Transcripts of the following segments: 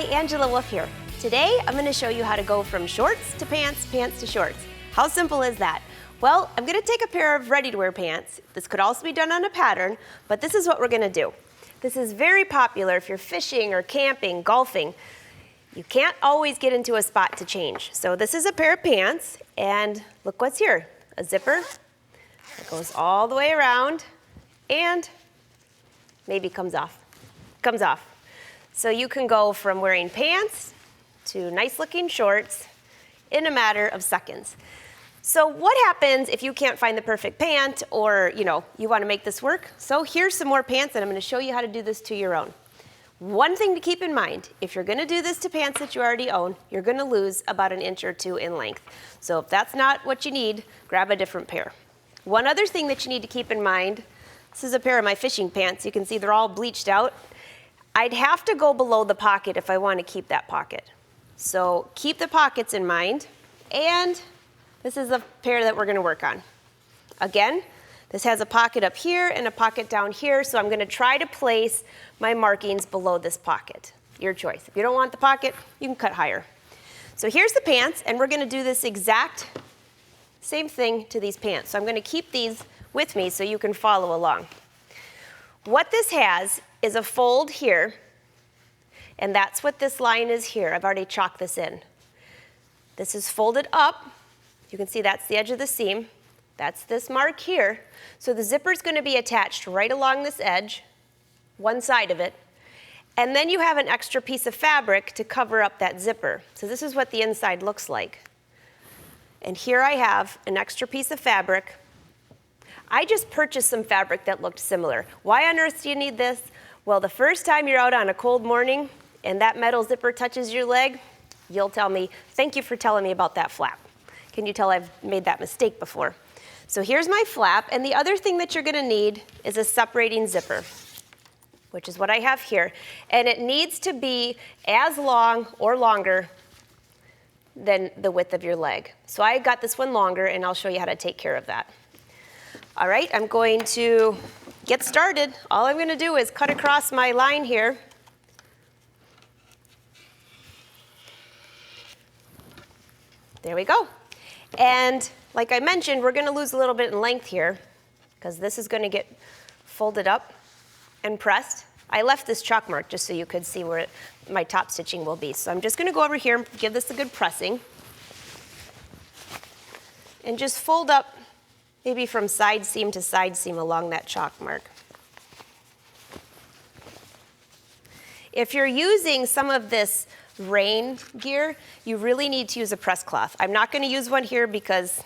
Angela Wolf here. Today I'm going to show you how to go from shorts to pants, pants to shorts. How simple is that? Well, I'm going to take a pair of ready-to-wear pants. This could also be done on a pattern, but this is what we're going to do. This is very popular if you're fishing or camping, golfing. You can't always get into a spot to change. So this is a pair of pants, and look what's here. A zipper that goes all the way around and maybe comes off. Comes off. So you can go from wearing pants to nice-looking shorts in a matter of seconds. So what happens if you can't find the perfect pant or, you want to make this work? So here's some more pants, and I'm going to show you how to do this to your own. One thing to keep in mind, if you're going to do this to pants that you already own, you're going to lose about 1 inch or 2 in length. So if that's not what you need, grab a different pair. One other thing that you need to keep in mind, this is a pair of my fishing pants. You can see they're all bleached out. I'd have to go below the pocket if I want to keep that pocket. So keep the pockets in mind, and this is the pair that we're going to work on. Again, this has a pocket up here and a pocket down here, so I'm going to try to place my markings below this pocket. Your choice. If you don't want the pocket, you can cut higher. So here's the pants, and we're going to do this exact same thing to these pants. So I'm going to keep these with me so you can follow along. What this has is a fold here, and that's what this line is here. I've already chalked this in. This is folded up. You can see that's the edge of the seam. That's this mark here. So the zipper is going to be attached right along this edge, one side of it, and then you have an extra piece of fabric to cover up that zipper. So this is what the inside looks like. And here I have an extra piece of fabric. I just purchased some fabric that looked similar. Why on earth do you need this? Well, the first time you're out on a cold morning and that metal zipper touches your leg, you'll tell me, thank you for telling me about that flap. Can you tell I've made that mistake before? So here's my flap, and the other thing that you're going to need is a separating zipper, which is what I have here. And it needs to be as long or longer than the width of your leg. So I got this one longer, and I'll show you how to take care of that. All right, I'm going to get started. All I'm going to do is cut across my line here. There we go. And like I mentioned, we're going to lose a little bit in length here because this is going to get folded up and pressed. I left this chalk mark just so you could see where my top stitching will be. So I'm just going to go over here and give this a good pressing. And just fold up maybe from side seam to side seam along that chalk mark. If you're using some of this rain gear, you really need to use a press cloth. I'm not going to use one here because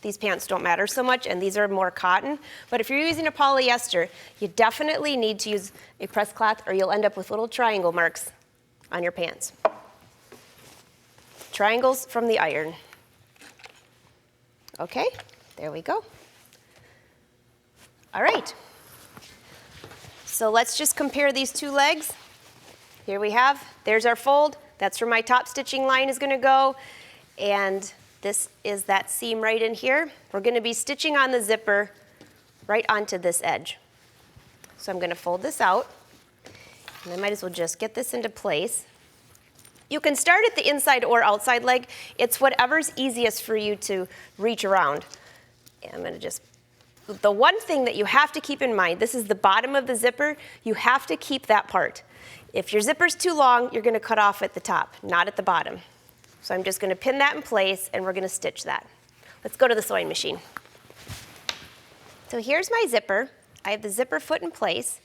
these pants don't matter so much and these are more cotton. But if you're using a polyester, you definitely need to use a press cloth or you'll end up with little triangle marks on your pants. Triangles from the iron. Okay, there we go. All right. So let's just compare these two legs. Here we have, there's our fold. That's where my top stitching line is going to go. And this is that seam right in here. We're going to be stitching on the zipper right onto this edge. So I'm going to fold this out. And I might as well just get this into place. You can start at the inside or outside leg. It's whatever's easiest for you to reach around. And I'm going to just, the one thing that you have to keep in mind, this is the bottom of the zipper. You have to keep that part. If your zipper's too long, you're going to cut off at the top, not at the bottom. So I'm just going to pin that in place, and we're going to stitch that. Let's go to the sewing machine. So here's my zipper. I have the zipper foot in place,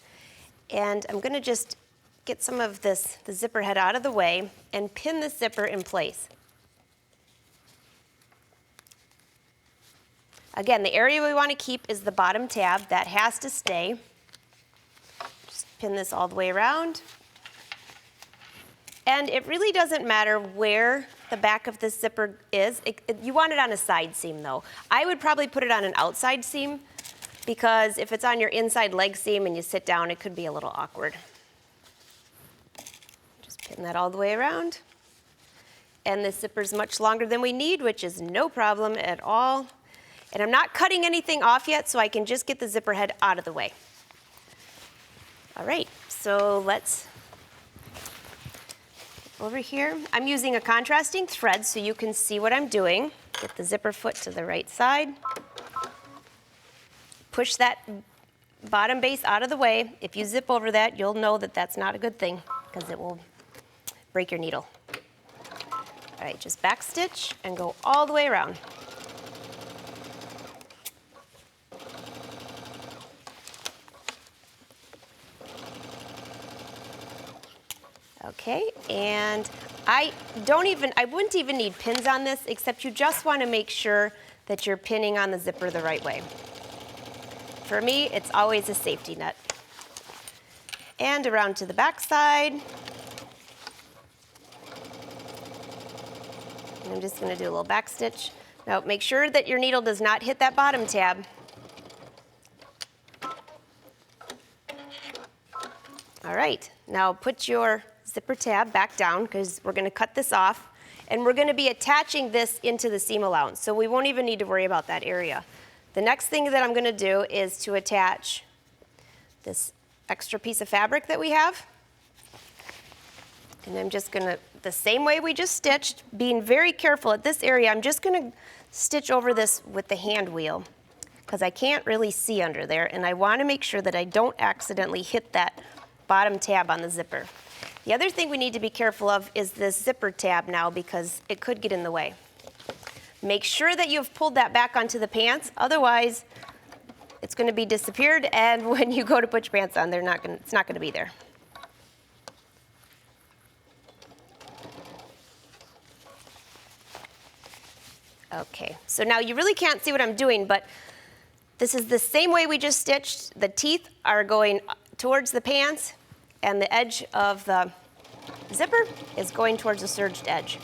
and I'm going to just get some of this, the zipper head out of the way, and pin the zipper in place. Again, the area we want to keep is the bottom tab. That has to stay. Just pin this all the way around. And it really doesn't matter where the back of this zipper is. You want it on a side seam, though. I would probably put it on an outside seam because if it's on your inside leg seam and you sit down, it could be a little awkward. Just pin that all the way around. And this zipper's much longer than we need, which is no problem at all. And I'm not cutting anything off yet, so I can just get the zipper head out of the way. All right, so let's over here. I'm using a contrasting thread so you can see what I'm doing. Get the zipper foot to the right side. Push that bottom base out of the way. If you zip over that, you'll know that that's not a good thing because it will break your needle. All right, just back stitch and go all the way around. Okay, and I wouldn't even need pins on this, except you just want to make sure that you're pinning on the zipper the right way. For me, it's always a safety net. And around to the back side. And I'm just going to do a little back stitch. Now make sure that your needle does not hit that bottom tab. All right, now put your zipper tab back down because we're going to cut this off. And we're going to be attaching this into the seam allowance, so we won't even need to worry about that area. The next thing that I'm going to do is to attach this extra piece of fabric that we have. And I'm just going to, the same way we just stitched, being very careful at this area, I'm just going to stitch over this with the hand wheel because I can't really see under there, and I want to make sure that I don't accidentally hit that bottom tab on the zipper. The other thing we need to be careful of is this zipper tab now because it could get in the way. Make sure that you've pulled that back onto the pants, otherwise it's going to be disappeared, and when you go to put your pants on, it's not going to be there. Okay, so now you really can't see what I'm doing, but this is the same way we just stitched. The teeth are going towards the pants, and the edge of the zipper is going towards the serged edge.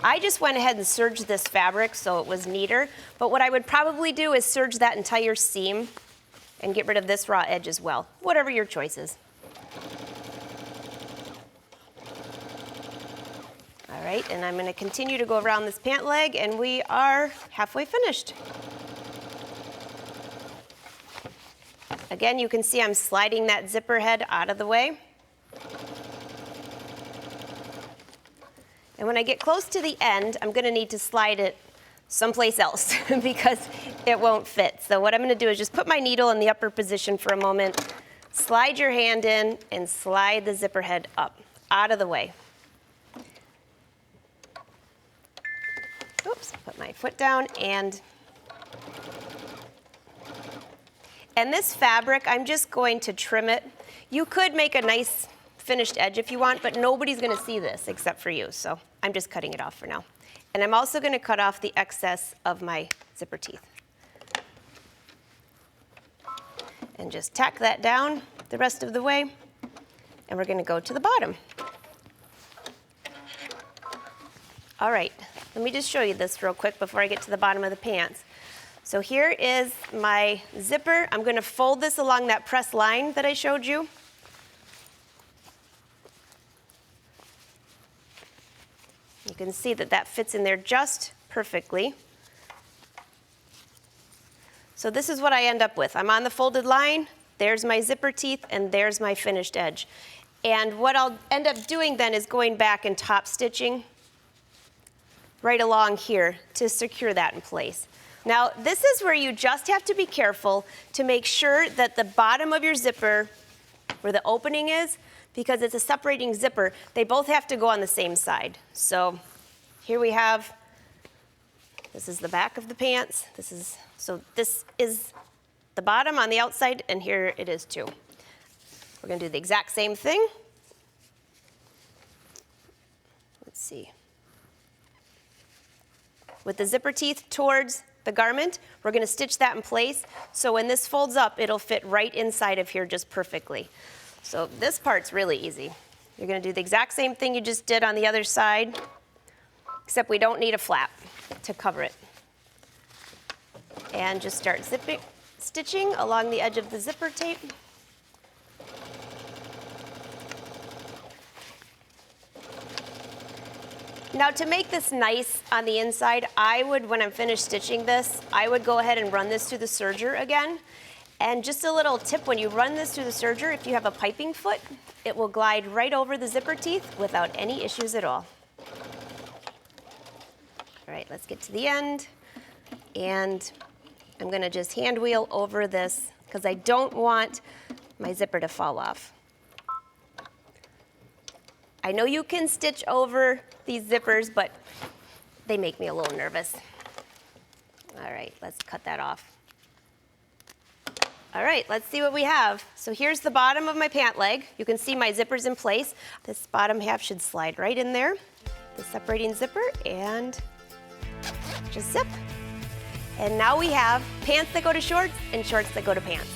I just went ahead and serged this fabric so it was neater, but what I would probably do is serge that entire seam and get rid of this raw edge as well, whatever your choice is. All right, and I'm going to continue to go around this pant leg, and we are halfway finished. Again, you can see I'm sliding that zipper head out of the way. And when I get close to the end, I'm going to need to slide it someplace else because it won't fit. So what I'm going to do is just put my needle in the upper position for a moment, slide your hand in, and slide the zipper head up, out of the way. Oops, put my foot down, and this fabric, I'm just going to trim it. You could make a nice finished edge if you want, but nobody's going to see this except for you, so I'm just cutting it off for now. And I'm also going to cut off the excess of my zipper teeth. And just tack that down the rest of the way, and we're going to go to the bottom. All right, let me just show you this real quick before I get to the bottom of the pants. So here is my zipper. I'm going to fold this along that press line that I showed you. You can see that that fits in there just perfectly. So this is what I end up with. I'm on the folded line, there's my zipper teeth, and there's my finished edge. And what I'll end up doing then is going back and top stitching right along here to secure that in place. Now, this is where you just have to be careful to make sure that the bottom of your zipper, where the opening is, because it's a separating zipper, they both have to go on the same side. So here we have, this is the back of the pants. This is the bottom on the outside, and here it is too. We're going to do the exact same thing. Let's see. With the zipper teeth towards the garment, we're going to stitch that in place, so when this folds up, it'll fit right inside of here just perfectly. So this part's really easy. You're going to do the exact same thing you just did on the other side, except we don't need a flap to cover it. And just start stitching along the edge of the zipper tape. Now, to make this nice on the inside, when I'm finished stitching this, I would go ahead and run this through the serger again. And just a little tip, when you run this through the serger, if you have a piping foot, it will glide right over the zipper teeth without any issues at all. All right, let's get to the end. And I'm gonna just hand wheel over this because I don't want my zipper to fall off. I know you can stitch over these zippers, but they make me a little nervous. All right, let's cut that off. All right, let's see what we have. So here's the bottom of my pant leg. You can see my zipper's in place. This bottom half should slide right in there, the separating zipper, and just zip. And now we have pants that go to shorts and shorts that go to pants.